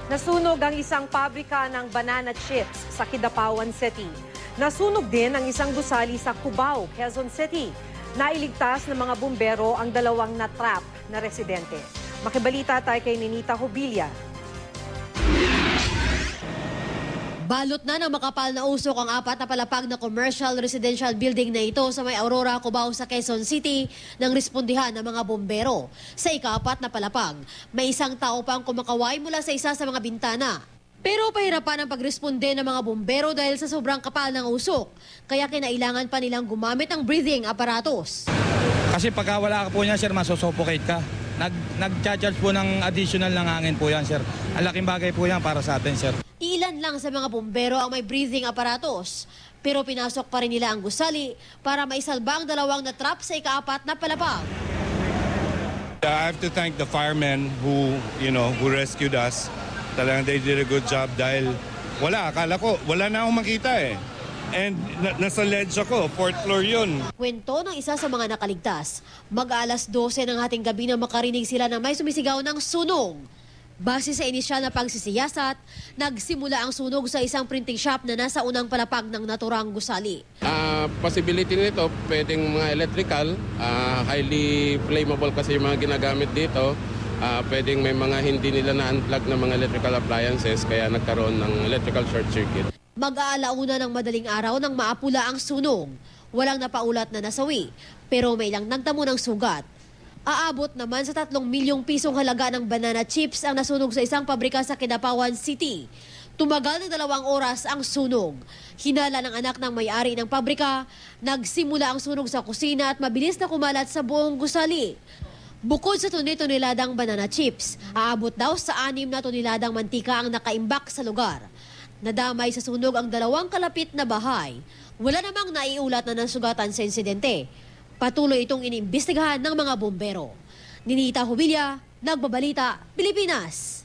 Nasunog ang isang pabrika ng banana chips sa Kidapawan City. Nasunog din ang isang gusali sa Cubao, Quezon City. Nailigtas ng mga bumbero ang dalawang natrap na residente. Makibalita tayo kay Ninita Hobilla. Balot na ng makapal na usok ang apat na palapag na commercial residential building na ito sa may Aurora, Cubao sa Quezon City nang respondihan ng mga bombero. Sa ikaapat na palapag, may isang tao pang kumakaway mula sa isa sa mga bintana. Pero pahirapan ang pagresponde ng mga bombero dahil sa sobrang kapal ng usok. Kaya kinailangan pa nilang gumamit ng breathing apparatus. Kasi pagka wala ka po niya, sir, masusuffocate ka. Nag-charge po ng additional ng hangin po yan, sir. Ang laking bagay po yan para sa atin, sir. Ilan lang sa mga bombero ang may breathing apparatus. Pero pinasok pa rin nila ang gusali para maisalba ang dalawang natrap sa ikaapat na palapag. I have to thank the firemen who rescued us. Talagang they did a good job dahil akala ko, wala na akong makita eh. And nasa ledge ako, 4th floor yun. Kwento ng isa sa mga nakaligtas, mag-alas 12 ng hating gabi na makarinig sila na may sumisigaw ng sunog. Base sa inisyal na pagsisiyasat, nagsimula ang sunog sa isang printing shop na nasa unang palapag ng naturang gusali. Possibility nito, pwedeng mga electrical, highly flammable kasi yung mga ginagamit dito. Pwedeng may mga hindi nila na-unplug na mga electrical appliances kaya nagkaroon ng electrical short circuit. Mag-aalauna ng madaling araw nang maapula ang sunog. Walang napaulat na nasawi, pero may ilang nagtamo ng sugat. Aabot naman sa 3 milyong pisong halaga ng banana chips ang nasunog sa isang pabrika sa Kidapawan City. Tumagal ng 2 oras ang sunog. Hinala ng anak ng may-ari ng pabrika, nagsimula ang sunog sa kusina at mabilis na kumalat sa buong gusali. Bukod sa tuniladang banana chips, aabot daw sa 6 na toniladang mantika ang nakaimbak sa lugar. Nadamay sa sunog ang 2 kalapit na bahay. Wala namang naiulat na nasugatan sa insidente. Patuloy itong iniimbestigahan ng mga bombero. Ninita Hobilla, Nagbabalita, Pilipinas.